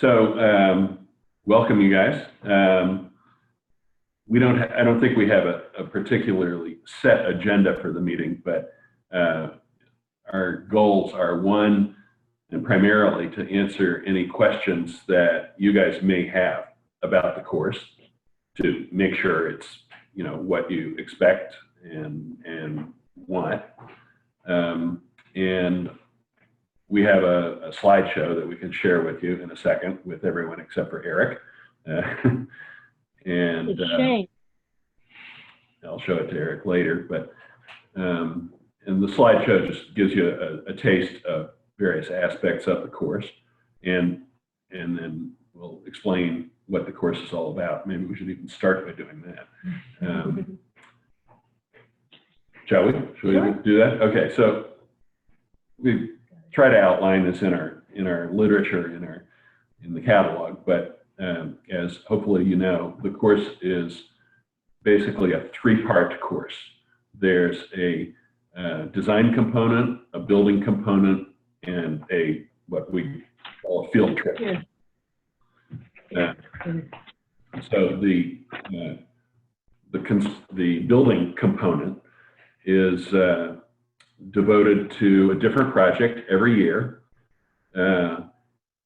Welcome you guys. I don't think we have a particularly set agenda for the meeting, but our goals are, one, and primarily to answer any questions that you guys may have about the course, to make sure it's what you expect and want. And we have a slideshow that we can share with you in a second with everyone except for Eric. And I'll show it to Eric later, but and the slideshow just gives you a taste of various aspects of the course, and then we'll explain what the course is all about. Maybe we should even start by doing that. Shall we? Should we do that? Okay, so we try to outline this in our literature, in the catalog, but as hopefully you know, the course is basically a three-part course. There's a design component, a building component, and what we call a field trip. So the building component is devoted to a different project every year,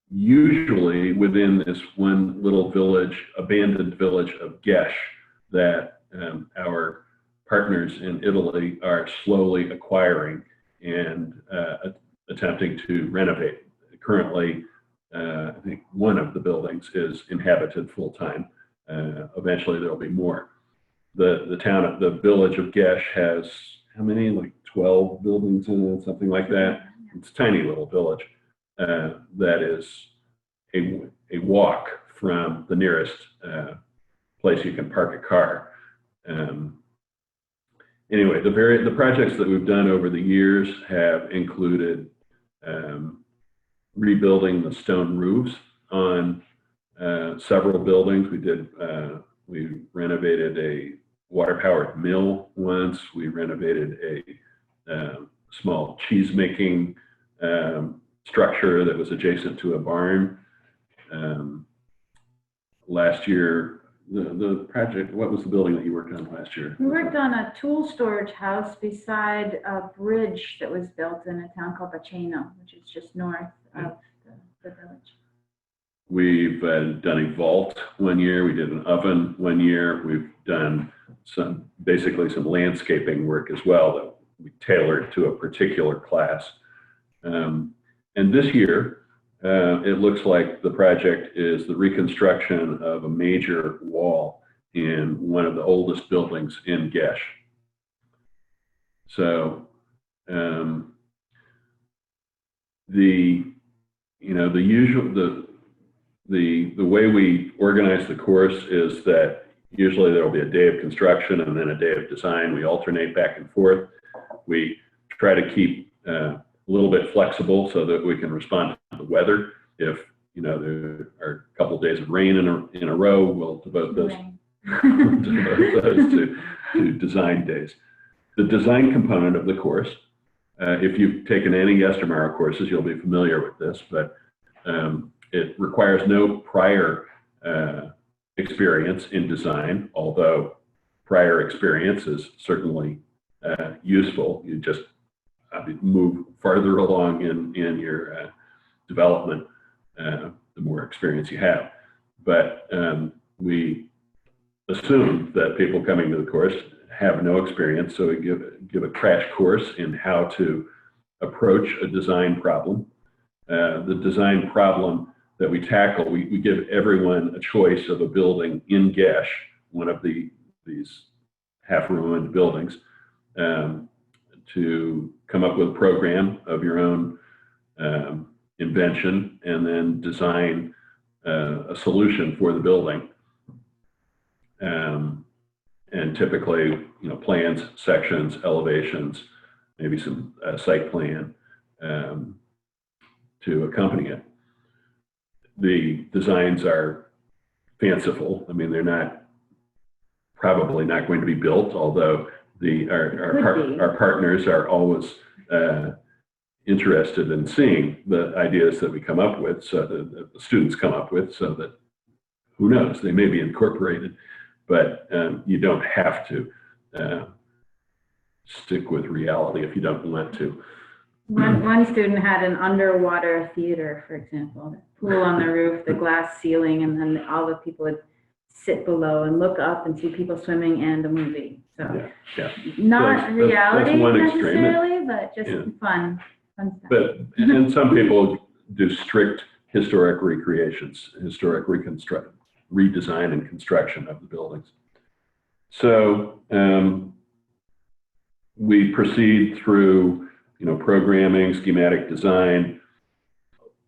usually within this one little village, abandoned village of Gesh, that our partners in Italy are slowly acquiring and attempting to renovate. Currently, I think one of the buildings is inhabited full-time. Eventually there'll be more. The village of Gesh has how many? Like 12 buildings in it, something like that. It's a tiny little village that is a walk from the nearest place you can park a car. Anyway, the projects that we've done over the years have included rebuilding the stone roofs on several buildings. We renovated a water-powered mill once. We renovated a small cheese-making structure that was adjacent to a barn. Last year, the project, what was the building that you worked on last year? We worked on a tool storage house beside a bridge that was built in a town called Baceno, which is just north of the village. We've done a vault one year. We did an oven one year. We've done basically some landscaping work as well that we tailored to a particular class. And this year, it looks like the project is the reconstruction of a major wall in one of the oldest buildings in Gesh. So the way we organize the course is that usually there will be a day of construction and then a day of design. We alternate back and forth. We try to keep a little bit flexible so that we can respond to the weather. If there are a couple of days of rain in a row, we'll devote those to design days. The design component of the course, if you've taken any Yestermeyer courses, you'll be familiar with this, but it requires no prior experience in design, although prior experience is certainly useful. You just move farther along in your development, the more experience you have. But we assume that people coming to the course have no experience, so we give a crash course in how to approach a design problem. The design problem that we tackle, we give everyone a choice of a building in Gesh, one of these half-ruined buildings, to come up with a program of your own invention and then design a solution for the building. And typically, plans, sections, elevations, maybe some site plan to accompany it. The designs are fanciful. I mean, they're probably not going to be built, although our partners are always interested in seeing the ideas that we come up with, so that the students come up with, so that, who knows, they may be incorporated, but you don't have to stick with reality if you don't want to. One student had an underwater theater, for example, pool on the roof, the glass ceiling, and then all the people would sit below and look up and see people swimming and a movie. So not reality that's one extreme. necessarily, but just fun stuff. But and some people do strict historic recreations, historic redesign and construction of the buildings. So we proceed through, programming, schematic design,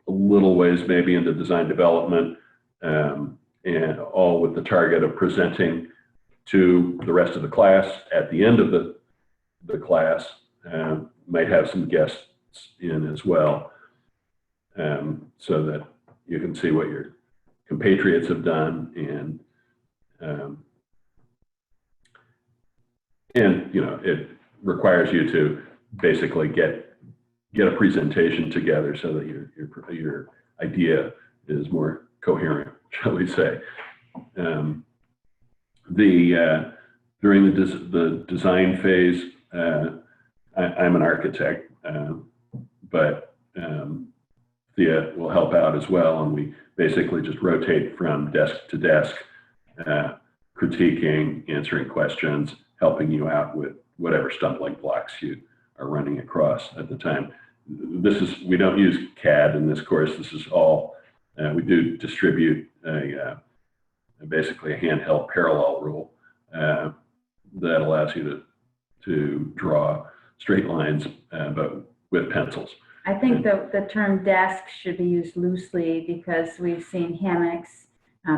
a little ways maybe into design development, and all with the target of presenting to the rest of the class at the end of the class. Might have some guests in as well, so that you can see what your compatriots have done, and it requires you to basically get a presentation together so that your idea is more coherent, shall we say. During the design phase, I'm an architect, but Thea will help out as well, and we basically just rotate from desk to desk, critiquing, answering questions, helping you out with whatever stumbling blocks you are running across at the time. We don't use CAD in this course. This is all, we do distribute basically a handheld parallel rule that allows you to draw straight lines, but with pencils. I think the term desk should be used loosely, because we've seen hammocks,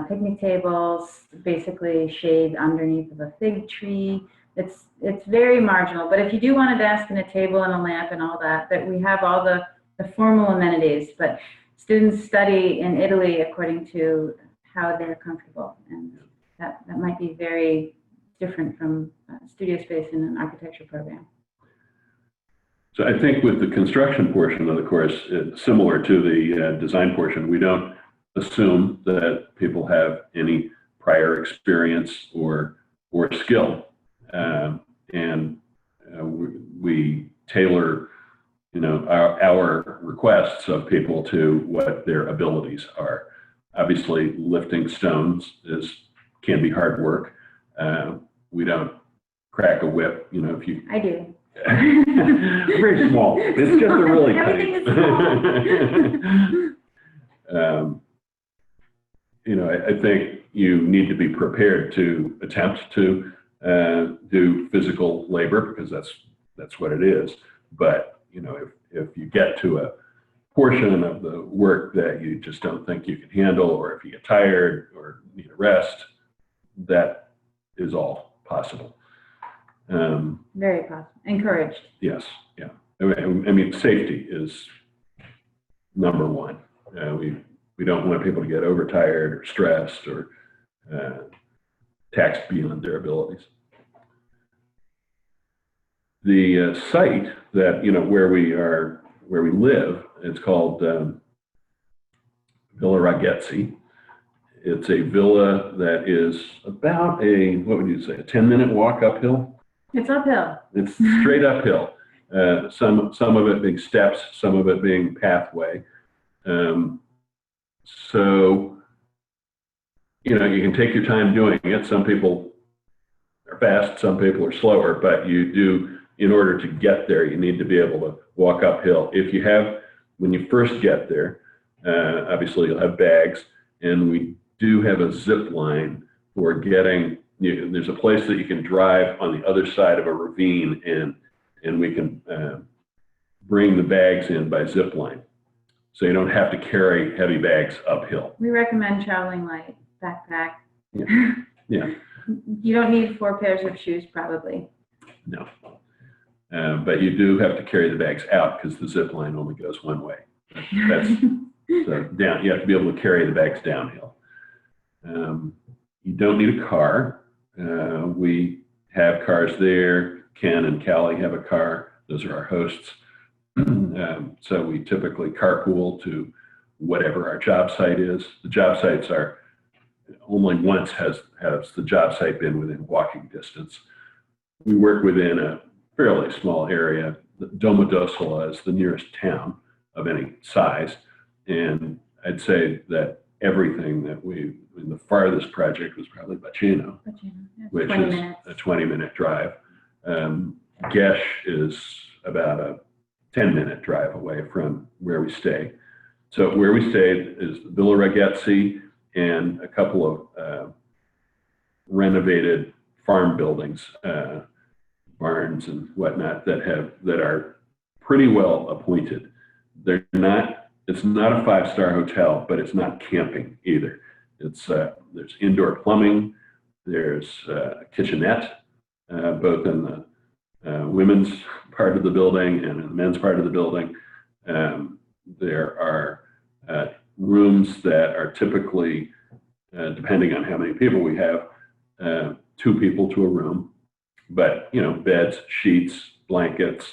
picnic tables, basically shade underneath of a fig tree. It's very marginal, but if you do want a desk and a table and a lamp and all that we have all the formal amenities, but students study in Italy according to how they're comfortable, and that might be very different from studio space in an architecture program. So I think with the construction portion of the course, it's similar to the design portion. We don't assume that people have any prior experience or skill, and we tailor, our requests of people to what their abilities are. Obviously, lifting stones can be hard work. We don't crack a whip, if you. I do. Very small. It's just a really tight. I think you need to be prepared to attempt to do physical labor, because that's what it is. But if you get to a portion of the work that you just don't think you can handle, or if you get tired or need a rest, that is all possible. Very possible. Encouraged. Yes, yeah. I mean, safety is number one. We don't want people to get overtired or stressed or taxed beyond their abilities. The site that where we live, it's called Villa Ragazzi. It's a villa that is about a 10-minute walk uphill. It's uphill. It's straight uphill. Some of it being steps, some of it being pathway. So, you can take your time doing it. Some people are fast, some people are slower, but you do, in order to get there, you need to be able to walk uphill. When you first get there, obviously you'll have bags, and we do have a zip line for getting. There's a place that you can drive on the other side of a ravine, and we can bring the bags in by zip line. So you don't have to carry heavy bags uphill. We recommend traveling light, backpack. Yeah. You don't need 4 pairs of shoes, probably. No. But you do have to carry the bags out, because the zip line only goes one way. So down. You have to be able to carry the bags downhill. You don't need a car. We have cars there. Ken and Callie have a car. Those are our hosts. So we typically carpool to whatever our job site is. The job sites are, only once has the job site been within walking distance. We work within a fairly small area. Domodossola is the nearest town of any size. And I'd say that everything that the farthest project was probably Bacino, which is a 20-minute drive. Gesh is about a 10-minute drive away from where we stay. So where we stayed is Villa Ragazzi and a couple of renovated farm buildings, barns and whatnot that are pretty well appointed. It's not a 5-star hotel, but it's not camping either. There's indoor plumbing, there's a kitchenette, both in the women's part of the building and in the men's part of the building. There are rooms that are typically, depending on how many people we have, 2 people to a room, but beds, sheets, blankets.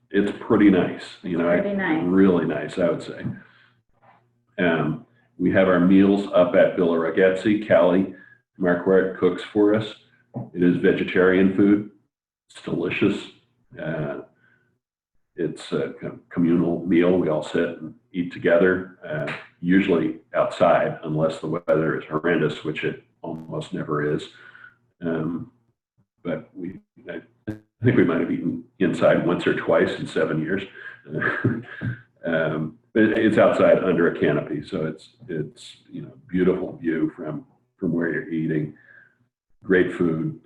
It's pretty nice, Pretty nice. Really nice, I would say. We have our meals up at Villa Ragazzi. Callie Marquardt cooks for us. It is vegetarian food. It's delicious. It's a communal meal. We all sit and eat together, usually outside, unless the weather is horrendous, which it almost never is. But I think we might have eaten inside once or twice in 7 years. But it's outside under a canopy, so it's beautiful view from where you're eating. Great food.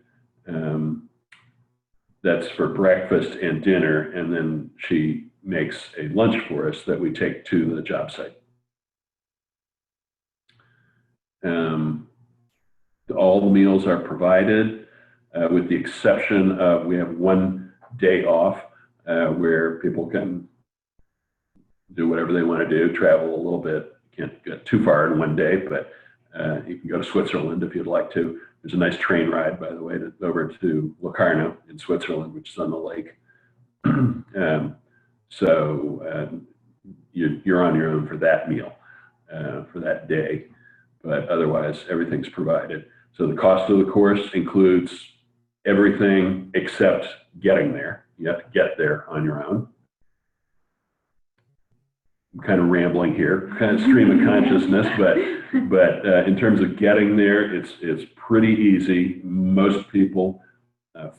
That's for breakfast and dinner, and then she makes a lunch for us that we take to the job site. All the meals are provided, with the exception of we have one day off where people can do whatever they want to do, travel a little bit. Can't get too far in one day, but you can go to Switzerland if you'd like to. There's a nice train ride, by the way, over to Locarno in Switzerland, which is on the lake. So you're on your own for that meal, for that day, but otherwise everything's provided. So the cost of the course includes everything except getting there. You have to get there on your own. I'm kind of rambling here, kind of stream of consciousness, but in terms of getting there, it's pretty easy. Most people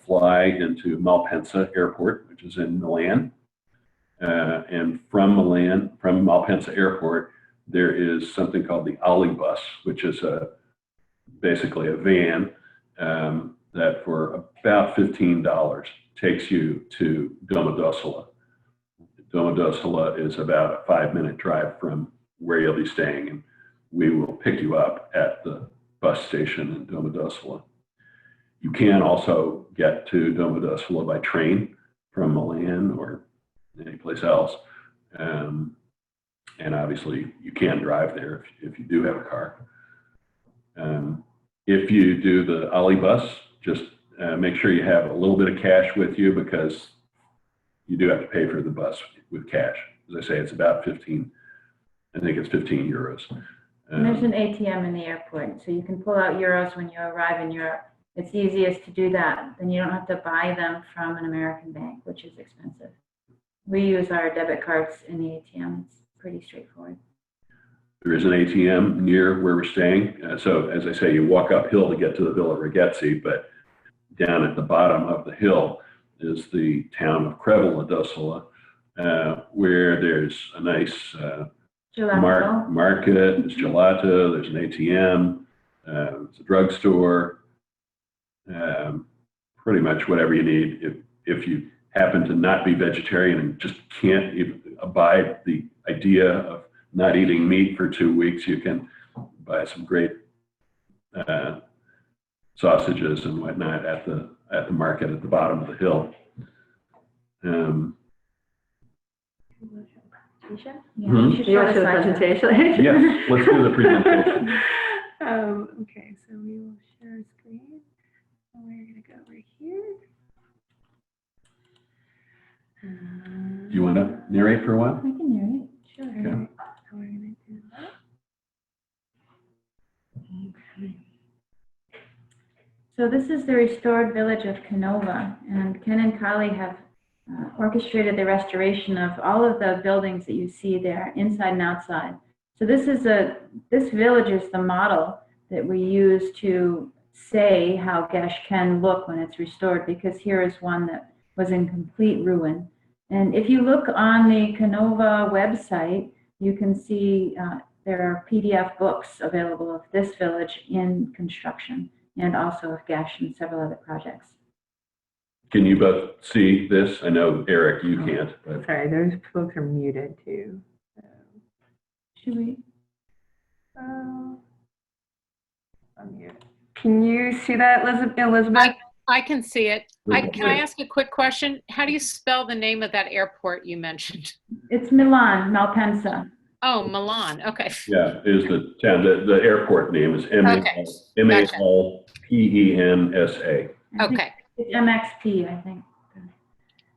fly into Malpensa Airport, which is in Milan, and from Malpensa Airport, there is something called the Ali bus, which is basically a van that for about $15 takes you to Domodossola. Domodossola is about a 5-minute drive from where you'll be staying, and we will pick you up at the bus station in Domodossola. You can also get to Domodossola by train from Milan or any place else. And obviously you can drive there if you do have a car. If you do the Ali bus, just make sure you have a little bit of cash with you, because you do have to pay for the bus with cash. As I say, it's about 15 euros. And there's an ATM in the airport, so you can pull out euros when you arrive in Europe. It's easiest to do that. Then you don't have to buy them from an American bank, which is expensive. We use our debit cards in the ATM. It's pretty straightforward. There is an ATM near where we're staying. So as I say, you walk uphill to get to the Villa Ragazzi, but down at the bottom of the hill is the town of Crevola, where there's a nice market, there's gelato, there's an ATM, there's a drugstore, pretty much whatever you need. If you happen to not be vegetarian and just can't even abide the idea of not eating meat for 2 weeks, you can buy some great sausages and whatnot at the market at the bottom of the hill. You should show the presentation. Yes, let's do the presentation. Okay, so we will share a screen. We're going to go over here. Do you want to narrate for a while? I can narrate, sure. Okay. How are we gonna do that? Okay. So this is the restored village of Canova, and Ken and Kali have orchestrated the restoration of all of the buildings that you see there, inside and outside. So this village is the model that we use to say how Gesh can look when it's restored, because here is one that was in complete ruin. And if you look on the Canova website, you can see there are PDF books available of this village in construction, and also of Gesh and several other projects. Can you both see this? I know, Eric, you can't. But Sorry, those folks are muted too. So, Should we? unmute. Can you see that, Elizabeth? I can see it. Can I Okay. ask a quick question? How do you spell the name of that airport you mentioned? It's Milan Malpensa. Oh, Milan. Okay. Yeah, is the town, the airport name is Okay. Malpensa. Okay. It's MXP, I think.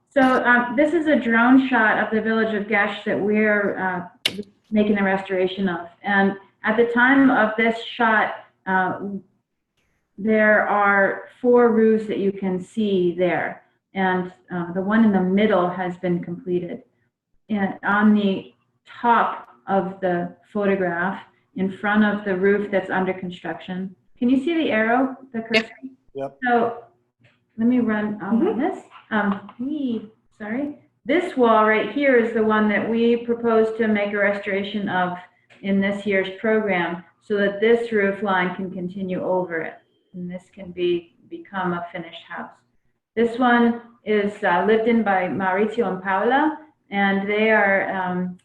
So this is a drone shot of the village of Gesh that we're making the restoration of. And at the time of this shot, there are 4 roofs that you can see there. And the one in the middle has been completed. And on the top of the photograph, in front of the roof that's under construction, can you see the arrow, the cursor? Yep. So let me run on this. Sorry. This wall right here is the one that we propose to make a restoration of in this year's program, so that this roof line can continue over it, and this can become a finished house. This one is lived in by Maurizio and Paola, and they are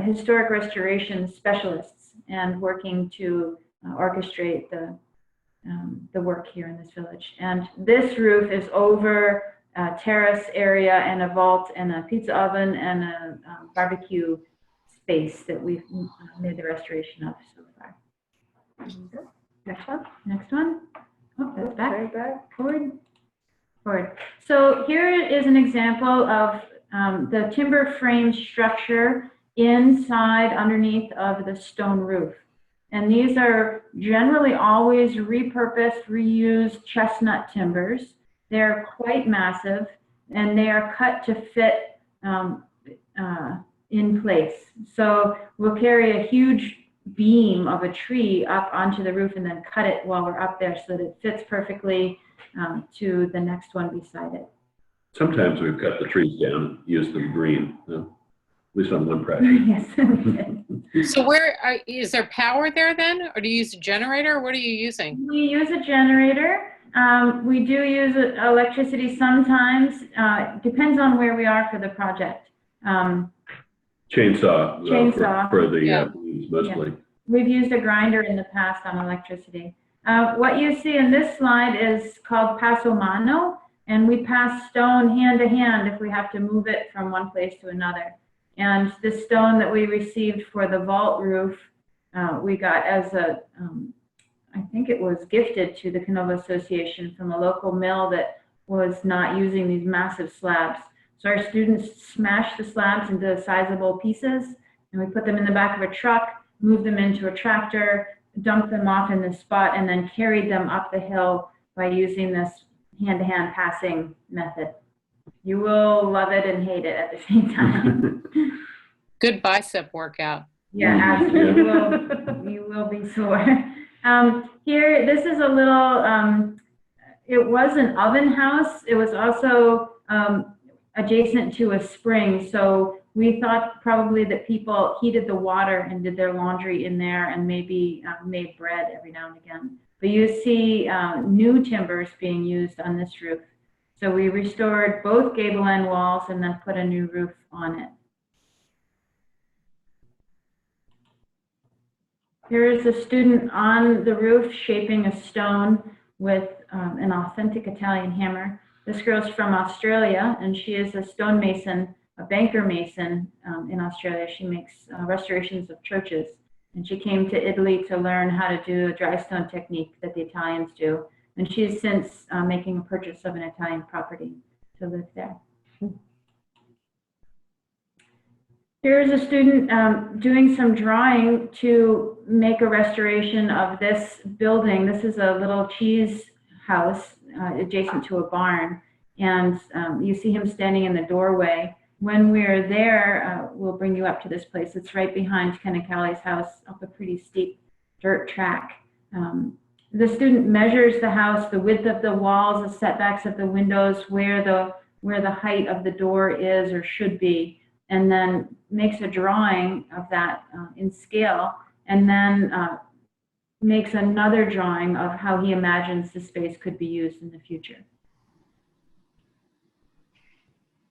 historic restoration specialists and working to orchestrate the work here in this village. And this roof is over a terrace area and a vault and a pizza oven and a barbecue space that we've made the restoration of so far. Next one. Next one. Oh, that's back. Right back. Forward. Forward. So here is an example of the timber frame structure inside, underneath of the stone roof. And these are generally always repurposed, reused chestnut timbers. They're quite massive, and they are cut to fit in place. So we'll carry a huge beam of a tree up onto the roof and then cut it while we're up there so that it fits perfectly to the next one beside it. Sometimes we've cut the trees down and used them green, at least on one project. Yes, we did. So is there power there then? Or do you use a generator? Or what are you using? We use a generator. We do use electricity sometimes. Depends on where we are for the project. Chainsaw. Chainsaw. For the Yeah. beams mostly. We've used a grinder in the past on electricity. What you see in this slide is called passo mano, and we pass stone hand to hand if we have to move it from one place to another. And the stone that we received for the vault roof, we got as I think it was gifted to the Canova Association from a local mill that was not using these massive slabs. So our students smashed the slabs into sizable pieces, and we put them in the back of a truck, moved them into a tractor, dumped them off in this spot, and then carried them up the hill by using this hand-to-hand passing method. You will love it and hate it at the same time. Good bicep workout. Yeah, absolutely. You will be sore. Here, this is a little, it was an oven house. It was also adjacent to a spring. So we thought probably that people heated the water and did their laundry in there and maybe made bread every now and again. But you see new timbers being used on this roof. So we restored both gable end walls and then put a new roof on it. Here is a student on the roof shaping a stone with an authentic Italian hammer. This girl's from Australia, and she is a stonemason, a banker mason in Australia. She makes restorations of churches. And she came to Italy to learn how to do a dry stone technique that the Italians do. And she is since making a purchase of an Italian property to live there. Here's a student doing some drawing to make a restoration of this building. This is a little cheese house adjacent to a barn. And you see him standing in the doorway. When we're there, we'll bring you up to this place. It's right behind Kennicali's house up a pretty steep dirt track. The student measures the house, the width of the walls, the setbacks of the windows, where the height of the door is or should be, and then makes a drawing of that in scale, and then makes another drawing of how he imagines the space could be used in the future.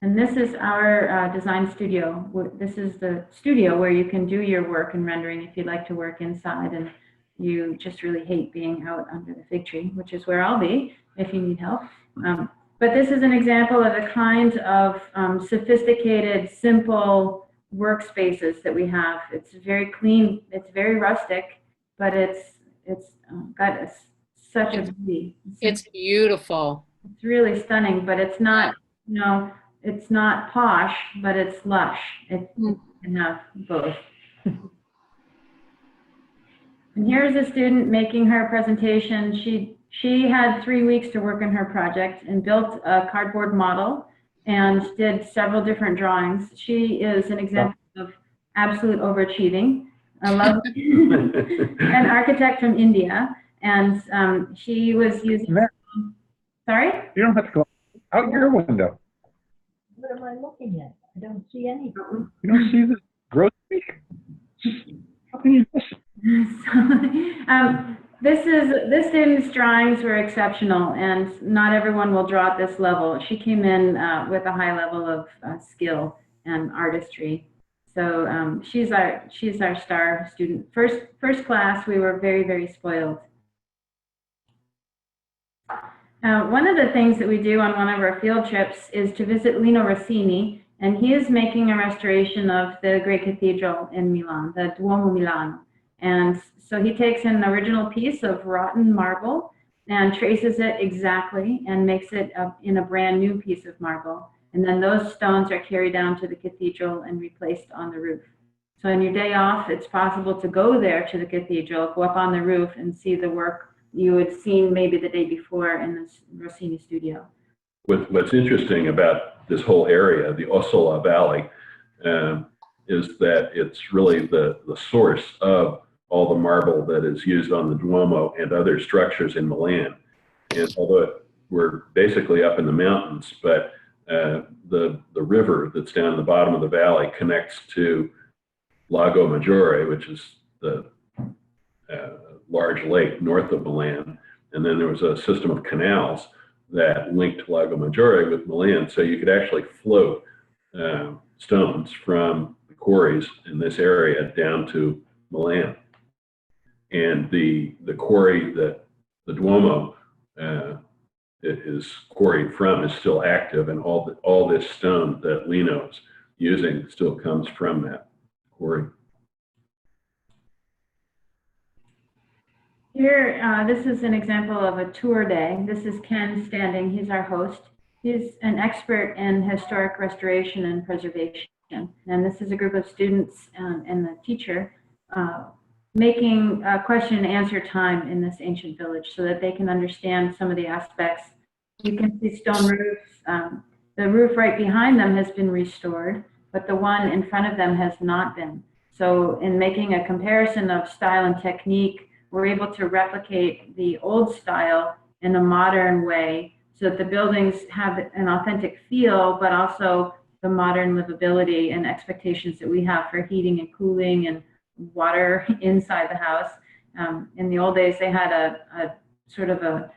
And this is our design studio. This is the studio where you can do your work and rendering if you'd like to work inside and you just really hate being out under the fig tree, which is where I'll be if you need help. But this is an example of the kind of sophisticated, simple workspaces that we have. It's very clean, it's very rustic, but it's got such a beauty. It's beautiful. It's really stunning, but it's not, you know, it's not posh, but it's lush. It can have both. And here's a student making her presentation. She had 3 weeks to work on her project and built a cardboard model and did several different drawings. She is an example of absolute overachieving. I love an architect from India, and she was using. Sorry? You don't have to go out your window. What am I looking at? I don't see anything. You don't see this gross peak? How can you miss? This student's drawings were exceptional, and not everyone will draw at this level. She came in with a high level of skill and artistry. So she's our star student. First class, we were very, very spoiled. One of the things that we do on one of our field trips is to visit Lino Rossini, and he is making a restoration of the great cathedral in Milan, the Duomo Milan. And so he takes an original piece of rotten marble and traces it exactly and makes it in a brand new piece of marble. And then those stones are carried down to the cathedral and replaced on the roof. So on your day off, it's possible to go there to the cathedral, go up on the roof and see the work you had seen maybe the day before in this Rossini studio. What's interesting about this whole area, the Ossola Valley, is that it's really the source of all the marble that is used on the Duomo and other structures in Milan. And although we're basically up in the mountains, but the river that's down in the bottom of the valley connects to Lago Maggiore, which is the large lake north of Milan. And then there was a system of canals that linked Lago Maggiore with Milan. So you could actually float stones from the quarries in this area down to Milan. And the quarry that the Duomo is quarried from is still active, and all this stone that Lino's using still comes from that quarry. Here, this is an example of a tour day. This is Ken standing, he's our host. He's an expert in historic restoration and preservation. And this is a group of students and the teacher making question and answer time in this ancient village so that they can understand some of the aspects. You can see stone roofs. The roof right behind them has been restored, but the one in front of them has not been. So in making a comparison of style and technique, we're able to replicate the old style in a modern way so that the buildings have an authentic feel, but also the modern livability and expectations that we have for heating and cooling and water inside the house. In the old days, they had a sort of a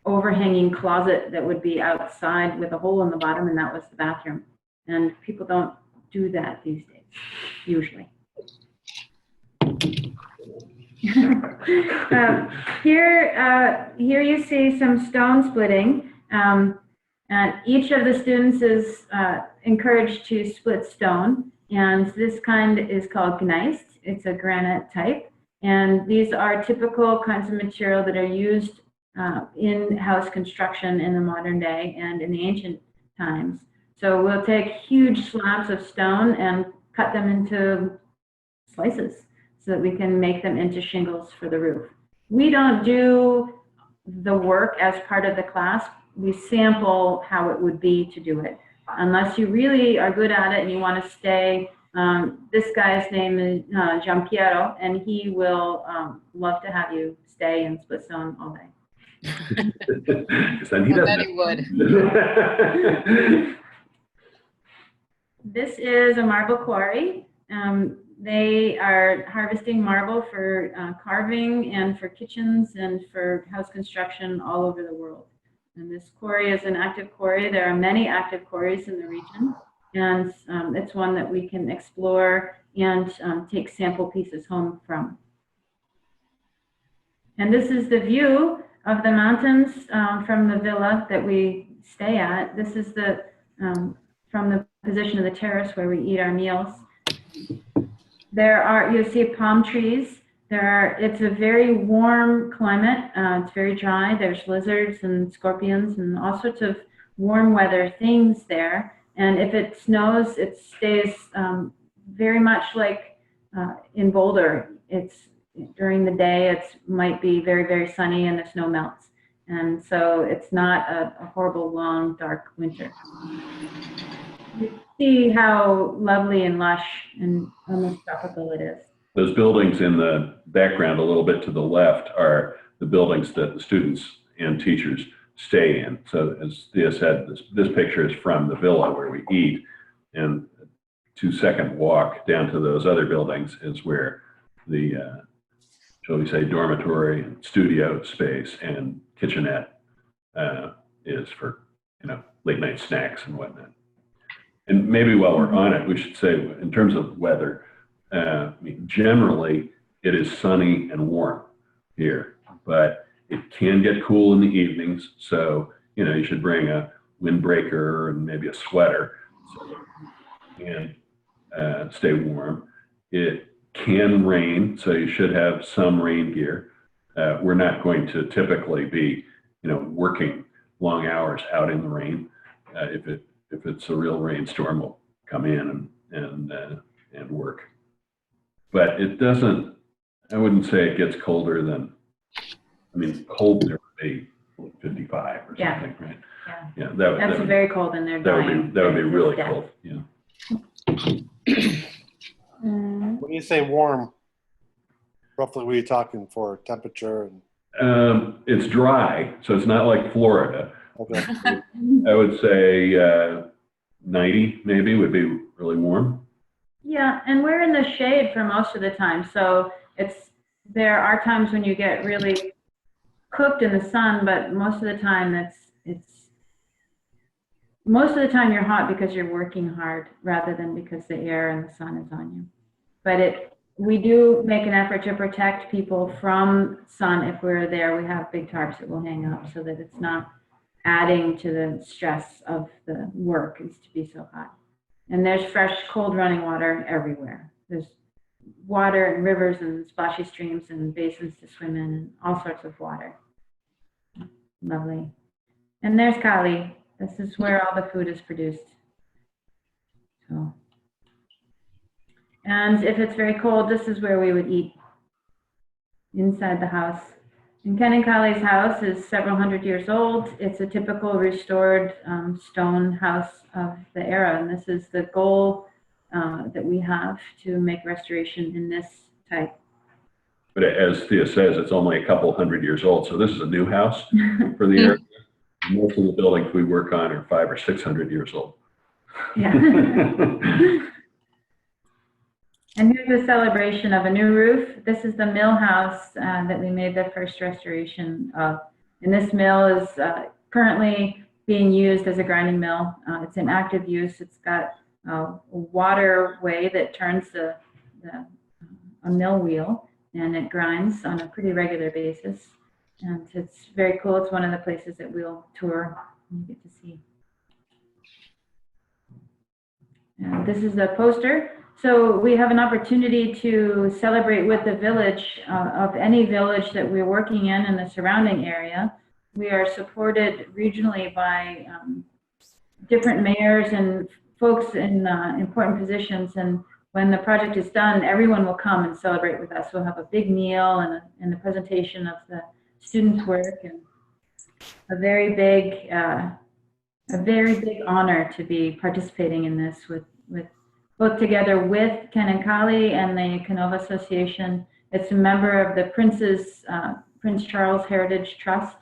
overhanging closet that would be outside with a hole in the bottom, and that was the bathroom. And people don't do that these days, usually. Here you see some stone splitting. And each of the students is encouraged to split stone. And this kind is called gneiss. It's a granite type. And these are typical kinds of material that are used in house construction in the modern day and in the ancient times. So we'll take huge slabs of stone and cut them into slices so that we can make them into shingles for the roof. We don't do the work as part of the class. We sample how it would be to do it. Unless you really are good at it and you want to stay, this guy's name is Giampiero, and he will love to have you stay and split stone all day. Because then he I bet doesn't. he would. This is a marble quarry. They are harvesting marble for carving and for kitchens and for house construction all over the world. And this quarry is an active quarry. There are many active quarries in the region, and it's one that we can explore and take sample pieces home from. And this is the view of the mountains from the villa that we stay at. This is the from the position of the terrace where we eat our meals. You see palm trees. It's a very warm climate. It's very dry. There's lizards and scorpions and all sorts of warm weather things there. And if it snows, it stays very much like in Boulder. During the day, it might be very, very sunny and the snow melts. And so it's not a horrible, long, dark winter. You see how lovely and lush and almost tropical it is. Those buildings in the background a little bit to the left are the buildings that the students and teachers stay in. So as Thea said, this picture is from the villa where we eat, and a 2-second walk down to those other buildings is where the, shall we say, dormitory and studio space and kitchenette is for, late night snacks and whatnot. And maybe while we're on it, we should say in terms of weather, generally it is sunny and warm here, but it can get cool in the evenings. So, you should bring a windbreaker and maybe a sweater so you can stay warm. It can rain, so you should have some rain gear. We're not going to typically be, working long hours out in the rain. If it's a real rainstorm, we'll come in and work. But it doesn't, I wouldn't say it gets colder than, cold there would be 55 or something, right? Yeah. Yeah, That's very cold in there. that would be really Yeah. cold. Yeah. When you say warm, roughly what are you talking for temperature? It's dry, so it's not like Florida. Okay. I would say 90 maybe would be really warm. Yeah, and we're in the shade for most of the time, so there are times when you get really cooked in the sun, but most of the time you're hot because you're working hard rather than because the air and the sun is on you. But we do make an effort to protect people from sun if we're there. We have big tarps that we'll hang up so that it's not adding to the stress of the work is to be so hot. And there's fresh, cold running water everywhere. There's water and rivers and splashy streams and basins to swim in and all sorts of water. Lovely. And there's Kali. This is where all the food is produced. So, and if it's very cold, this is where we would eat inside the house. And Ken and Kali's house is several hundred years old. It's a typical restored stone house of the era. And this is the goal that we have to make restoration in this type. But as Thea says, it's only a couple hundred years old. So this is a new house for the area. Most of the buildings we work on are 500 or 600 years old. Yeah. And here's a celebration of a new roof. This is the mill house that we made the first restoration of. And this mill is currently being used as a grinding mill. It's in active use. It's got a waterway that turns a mill wheel, and it grinds on a pretty regular basis. And it's very cool. It's one of the places that we'll tour and you get to see. And this is a poster. So we have an opportunity to celebrate with the village of any village that we're working in the surrounding area. We are supported regionally by different mayors and folks in important positions. And when the project is done, everyone will come and celebrate with us. We'll have a big meal and a presentation of the students' work, and a very big honor to be participating in this with both together with Ken and Kali and the Canova Association. It's a member of the Prince Charles Heritage Trust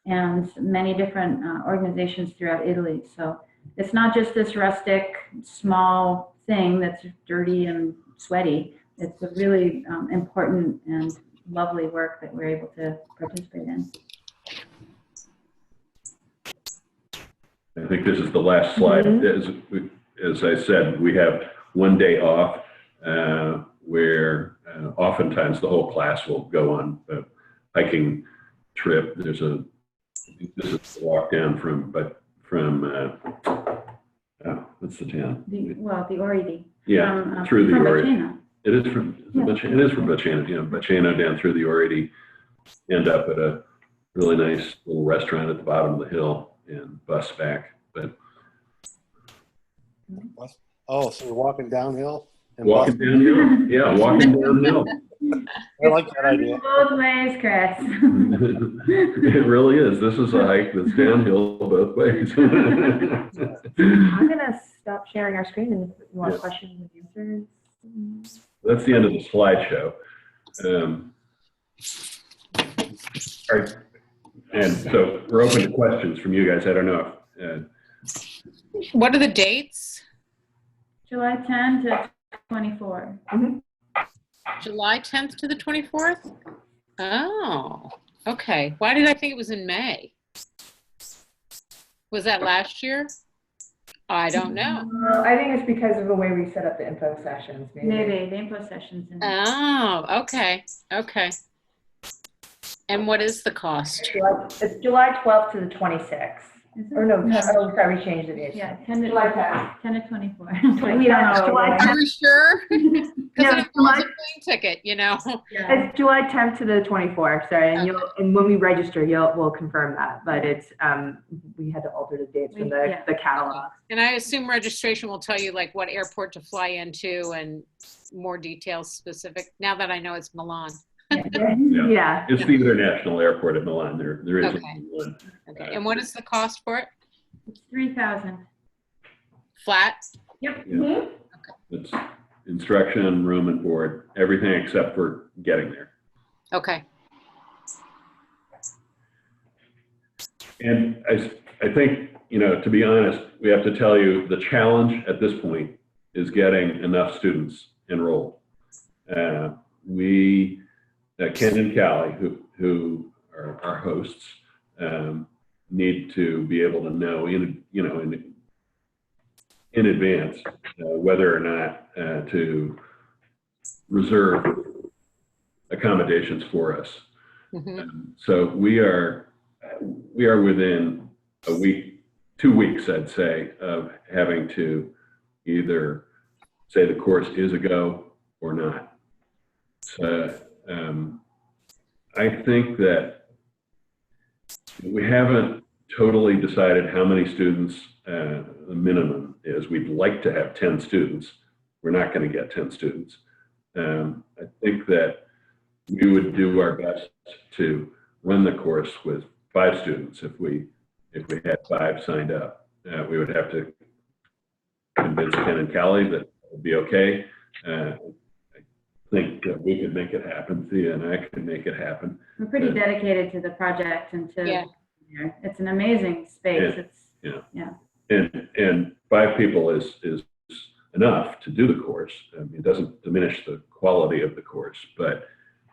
and many different organizations throughout Italy. So it's not just this rustic, small thing that's dirty and sweaty. It's a really important and lovely work that we're able to participate in. I think this is the last slide. As I said, we have one day off where oftentimes the whole class will go on a hiking trip. This is a walk down from what's the town? The Oridi. Yeah, through the Oridi. Baceno. It is from Baceno, yeah, Baceno down through the Oridi, end up at a really nice little restaurant at the bottom of the hill and bus back. But Oh, so you're walking downhill? And walking downhill, yeah, walking downhill. I like that idea. Both ways, Chris. It really is. This is a hike that's downhill both ways. I'm gonna stop sharing our screen, and if you want Yes. questions and answers. That's the end of the slideshow. All right. And so we're open to questions from you guys. I don't know if, What are the dates? July 10 to 24. July 10th to the 24th? Oh, okay. Why did I think it was in May? Was that last year? I don't know. I think it's because of the way we set up the info sessions. Maybe the info sessions. Oh, okay. Okay. And what is the cost? It's July 12th to the 26th. Or no, oh, sorry, we changed the date. Yeah, 10 to, July 10th. 10 to 24. We don't know. July Are we sure? Because No, it involves July- a plane ticket, you know? Yeah. It's July 10th to the 24th, sorry, and Okay. and when we register, we'll confirm that, but it's, we had to alter the dates from Yeah. the catalog. And I assume registration will tell you like what airport to fly into and more details specific, now that I know it's Milan. Yeah, it's the international airport at Milan. There is Okay. one. Okay. And what is the cost for it? It's 3,000. Flat? Yep. Yeah. It's instruction, room and board, everything except for getting there. Okay. And I think, to be honest, we have to tell you the challenge at this point is getting enough students enrolled. Ken and Callie, who are our hosts, need to be able to know in advance whether or not to reserve accommodations for us. So we are within a week, 2 weeks, I'd say, of having to either say the course is a go or not. So I think that we haven't totally decided how many students the minimum is. We'd like to have 10 students. We're not going to get 10 students. I think that we would do our best to run the course with 5 students. If we had 5 signed up, we would have to convince Ken and Callie that it would be okay. I think that we could make it happen. Thea and I could make it happen. We're pretty dedicated to the project and to, Yeah. It's an amazing space. And 5 people is enough to do the course. I mean, it doesn't diminish the quality of the course, but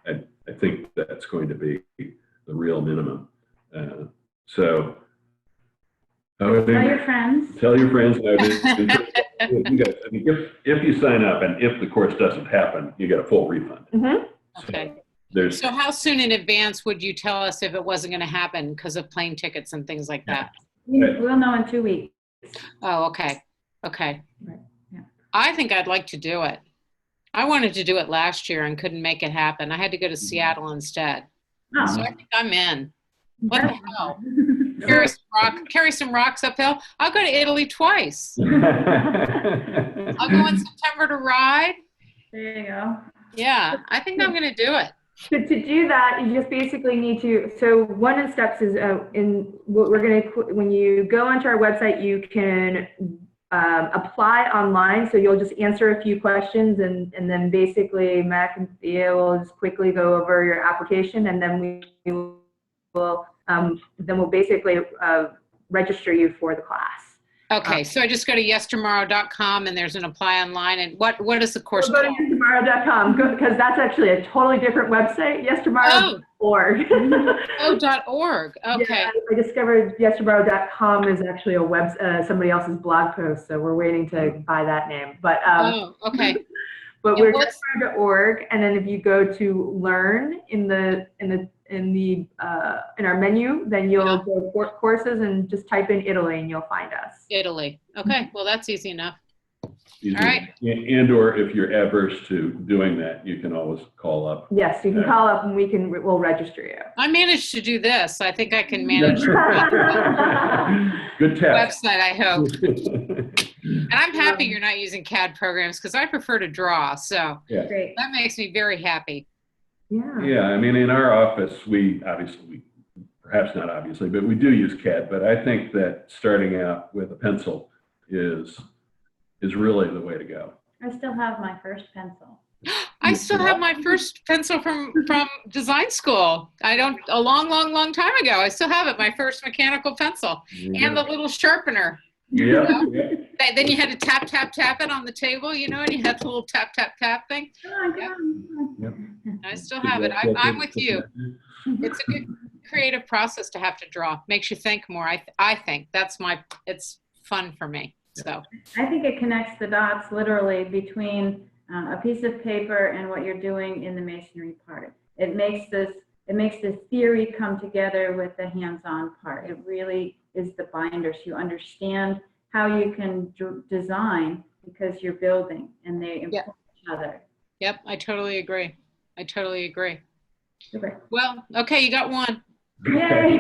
I think that's going to be the real minimum. So Tell your friends. Tell your friends. You guys, I mean, if you sign up and if the course doesn't happen, you get a full refund. Okay. There's So how soon in advance would you tell us if it wasn't going to happen because of plane tickets and things like that? We'll know in 2 weeks. Oh, okay. Okay. Right, yeah. I think I'd like to do it. I wanted to do it last year and couldn't make it happen. I had to go to Seattle instead. Oh. So I think I'm in. What the hell? Carry some rocks uphill. I'll go to Italy twice. I'll go in September to ride. There you go. Yeah, I think I'm going to do it. To do that, you just basically need to, so one of the steps is in what we're going to, when you go onto our website, you can apply online. So you'll just answer a few questions and then basically Mac and Thea will just quickly go over your application, and then we'll basically register you for the class. Okay, so I just go to yestomorrow.com and there's an apply online. And what is the course Go to called? yestomorrow.com because that's actually a totally different website. Yestomorrow.org. .org. Okay. Yeah, I discovered yestomorrow.com is actually somebody else's blog post, so we're waiting to buy that name. But Okay. but And we're what's- yestomorrow.org, and then if you go to learn in our menu, then you'll go for courses and just type in Italy and you'll find us. Italy. Okay, well, that's easy enough. Easy. All right. And or if you're adverse to doing that, you can always call up. Yes, you can call up and we'll register you. I managed to do this. I think I can manage the Good test. website, I hope. And I'm happy you're not using CAD programs because I prefer to draw. So Yeah. Great. that makes me very happy. Yeah. Yeah, I mean, in our office, perhaps not obviously, but we do use CAD. But I think that starting out with a pencil is really the way to go. I still have my first pencil. I still have my first pencil from design school. A long time ago. I still have it, my first mechanical pencil and the little sharpener. Yeah. Then you had to tap it on the table, and you had the little tap thing. I still have it. I'm with you. It's a good creative process to have to draw. Makes you think more. I think it's fun for me. So I think it connects the dots literally between a piece of paper and what you're doing in the masonry part. It makes the theory come together with the hands-on part. It really is the binders. You understand how you can design because you're building and they inform each other. Yep, I totally agree. Super. Well, okay, you got one. Yay!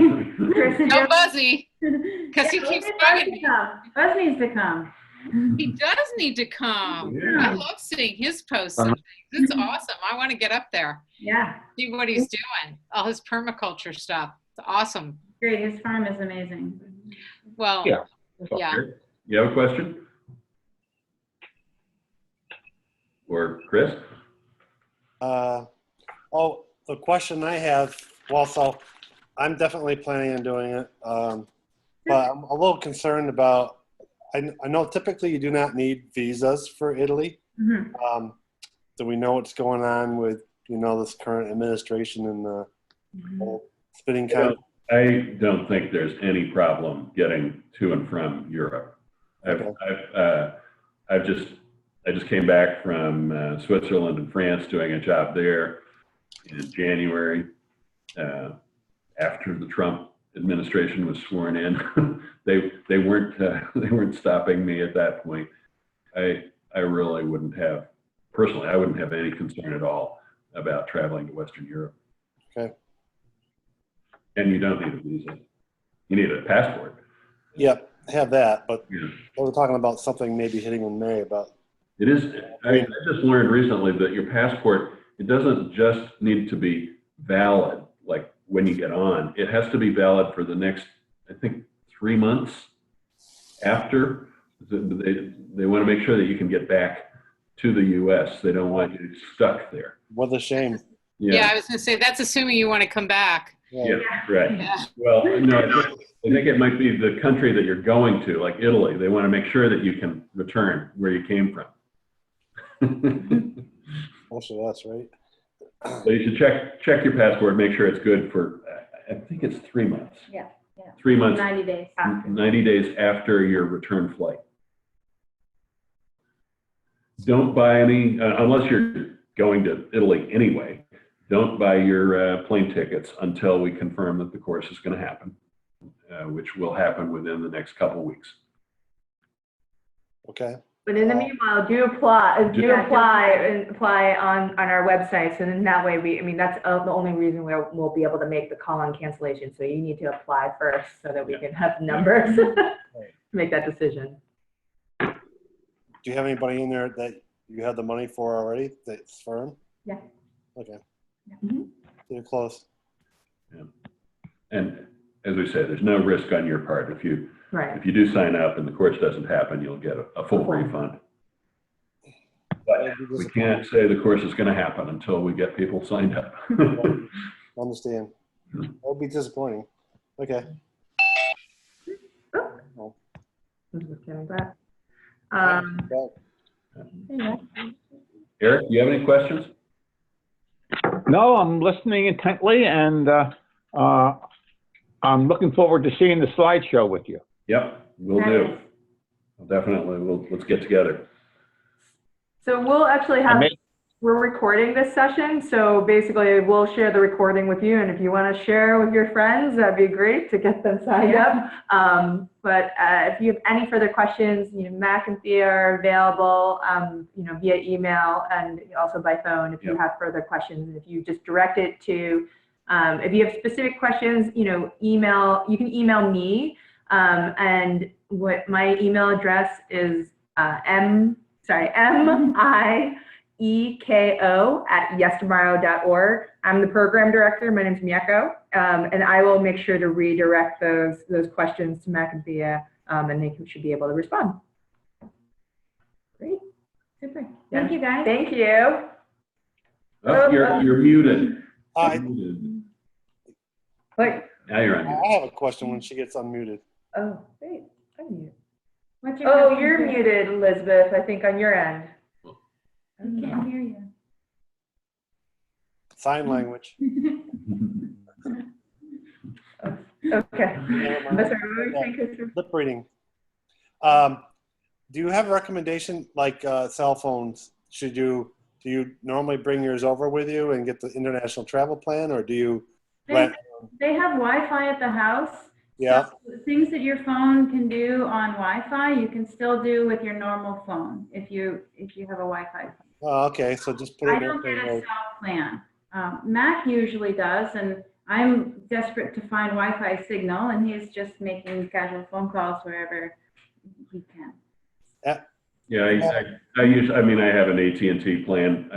Chris, did No you- Buzzy, because he keeps bugging me. Buzz needs to come. He does need to come. Yeah. I love seeing his posts. And things. It's awesome. I want to get up there, Yeah, see what he's doing, all his permaculture stuff. It's awesome. great. His farm is amazing. Well, Yeah. yeah. You have a question? Or Chris? The question I have, so I'm definitely planning on doing it, but I'm a little concerned about, I know typically you do not need visas for Italy. Mhm. Do we know what's going on with, this current administration and the whole spinning kind? I don't think there's any problem getting to and from Europe. I just came back from Switzerland and France doing a job there in January after the Trump administration was sworn in. they weren't stopping me at that point. I really wouldn't have any concern at all about traveling to Western Europe. Okay. And you don't need a visa. You need a passport. Yep, have that, but Yeah. we were talking about something maybe hitting in May about. It is. I just learned recently that your passport, it doesn't just need to be valid, like when you get on. It has to be valid for the next, I think, 3 months after. They want to make sure that you can get back to the U.S. They don't want you stuck there. What a shame. Yeah, I was going to say, that's assuming you want to come back. Yeah, right. Yeah. Well, no, I think it might be the country that you're going to, like Italy. They want to make sure that you can return where you came from. Also, that's right. So you should check your passport, make sure it's good for, I think it's 3 months. Yeah. 3 months, 90 days. 90 days after your return flight. Don't buy any, unless you're going to Italy anyway, don't buy your plane tickets until we confirm that the course is going to happen, which will happen within the next couple of weeks. Okay. But in the meanwhile, do apply on our website. So then that way that's the only reason we'll be able to make the call on cancellation. So you need to apply first so that we can have numbers to make that decision. Do you have anybody in there that you have the money for already? That's firm? Yeah. Okay. Mhm. You're close. And as we said, there's no risk on your part. If you Right. do sign up and the course doesn't happen, you'll get a full refund. But we can't say the course is going to happen until we get people signed up. Understand. That would be disappointing. Okay. Oh. I'm just kidding, but, Yeah. Eric, do you have any questions? No, I'm listening intently, and I'm looking forward to seeing the slideshow with you. Yep, we'll do. Definitely. Let's get together. So we'll actually have, I may- we're recording this session, so basically we'll share the recording with you, and if you want to share with your friends, that'd be great to get them signed up. But if you have any further questions, Mac and Thea are available, via email and also by phone if you have further questions. If you just direct it to, if you have specific questions, you can email me, and what my email address is mieko@yestomorrow.org. I'm the program director. My name's Mieko, and I will make sure to redirect those questions to Mac and Thea, and they should be able to respond. Great. Super. Thank you, guys. Thank you. Oh, you're muted. I You're muted. Wait. Now you're on mute. have a question when she gets unmuted. Oh, great. I'm muted. What's your Oh, question, you're Thea? muted, Elizabeth, I think on your end. I can't hear you. Sign language. Okay. Never mind. That's all right. What were you saying, Christopher? Lip reading. Do you have a recommendation like cell phones? Do you normally bring yours over with you and get the international travel plan, or do you rent? They have Wi-Fi at the house. Yeah. So the things that your phone can do on Wi-Fi, you can still do with your normal phone if you have a Wi-Fi phone. Oh, okay. So just put it I in don't get a there. cell plan. Mac usually does, and I'm desperate to find Wi-Fi signal, and he's just making casual phone calls wherever he can. Yeah, I have an AT&T plan.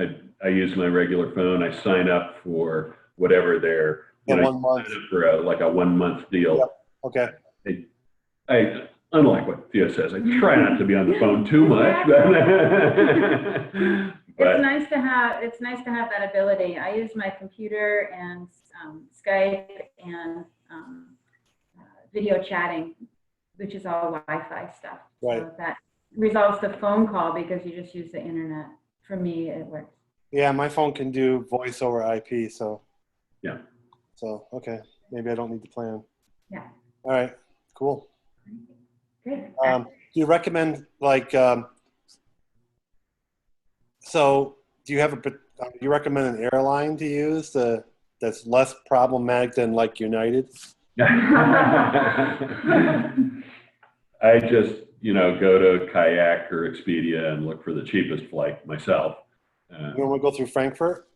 I use my regular phone. I sign up for whatever their, For you 1 month. sign up for a 1 month deal. Yep. Okay. Unlike what Thea says, I try not to be on the phone too much. But It's nice to have that ability. I use my computer and Skype and video chatting, which is all Wi-Fi stuff. Right. So that resolves the phone call because you just use the internet. For me, it works. Yeah, my phone can do voice over IP, so. Yeah. So, okay. Maybe I don't need the plan. Yeah. All right. Cool. Good. Do you recommend so do you recommend an airline to use that's less problematic than like United? I just, go to Kayak or Expedia and look for the cheapest flight myself. You want to go through Frankfurt?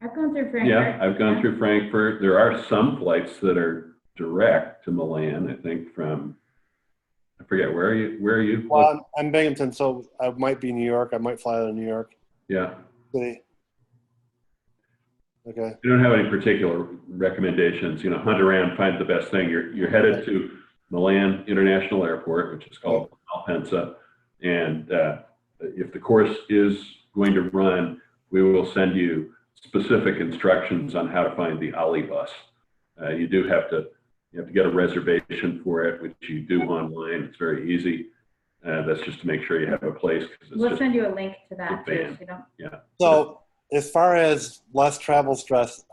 I've gone through Frankfurt. Yeah, I've gone through Frankfurt. There are some flights that are direct to Milan, I think from, I forget, where are you? Well, I'm Binghamton, so I might be New York. I might fly out of New York Yeah. City. Okay. I don't have any particular recommendations. Hunt around, find the best thing. You're headed to Milan International Airport, which is called Malpensa. And if the course is going to run, we will send you specific instructions on how to find the Ali bus. You have to get a reservation for it, which you do online. It's very easy. That's just to make sure you have a place. We'll send you a link to that too. van. So you don't. Yeah. So as far as less travel stress,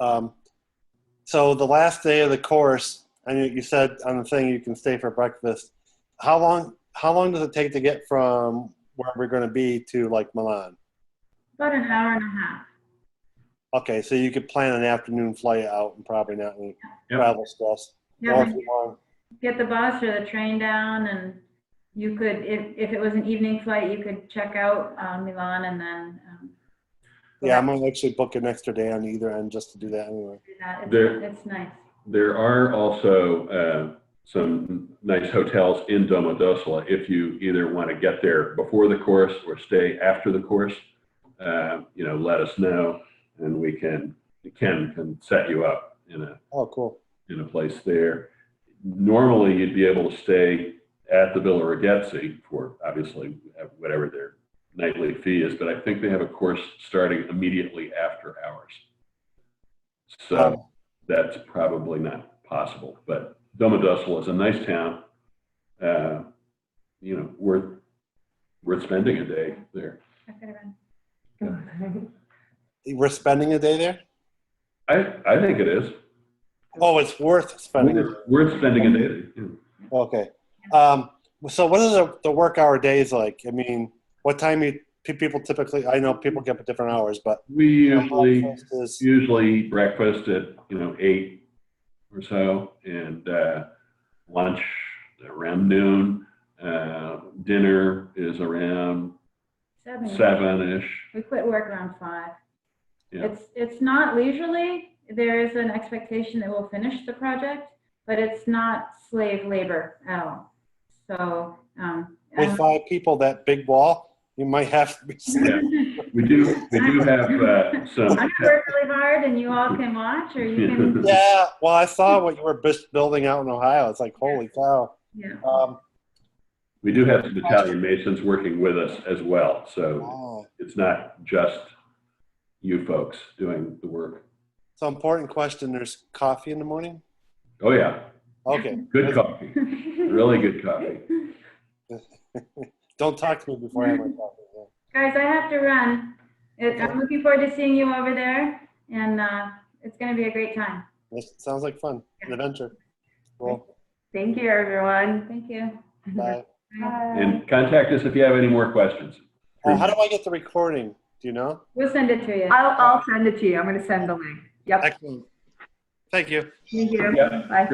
so the last day of the course, I mean, you said on the thing you can stay for breakfast. How long does it take to get from where we're going to be to like Milan? About an hour and a half. Okay, so you could plan an afternoon flight out and probably not any Yep. travel stress. Yeah, Or when if you want, get the bus or the train down, and you could, if it was an evening flight, you could check out Milan and then go yeah, back I'm gonna actually book an extra day on either end just to do that anyway. to do that. There- It's nice. There are also some nice hotels in Domodossola if you either want to get there before the course or stay after the course. Let us know, and we can set you up in a place there. Normally, you'd be able to stay at the Villa Ragazzi for obviously whatever their nightly fee is, but I think they have a course starting immediately after hours. So that's probably not possible, but Domodossola is a nice town. Worth spending a day there. We're spending a day there? I think it is. Oh, it's worth spending it. Worth spending a day there. Yeah. Okay. So what are the work hour days like? I mean, what time people typically, I know people get up at different hours, but We usually eat breakfast at 8 or so, and lunch around noon. Dinner is around 7-ish. We quit work around 5. Yeah. It's not leisurely. There is an expectation that we'll finish the project, but it's not slave labor at all. So with 5 people, that big wall, you might have to be. Yeah. We do have some. I'm gonna work really hard, and you all can watch, or you can. Yeah. Well, I saw what you were building out in Ohio. It's like, holy cow. Yeah. We do have some Italian Masons working with us as well, so it's not just you folks doing the work. So important question. There's coffee in the morning? Oh yeah. Okay. Good coffee. Really good coffee. Don't talk to me before I have my coffee. Yeah. Guys, I have to run. I'm looking forward to seeing you over there, and it's going to be a great time. This sounds like fun. An adventure. Cool. Thank you, everyone. Thank you. Bye. Bye. And contact us if you have any more questions. How do I get the recording? Do you know? We'll send it to you. I'll send it to you. I'm going to send the link. Yep. Excellent. Thank you. Thank you. Yeah. Bye.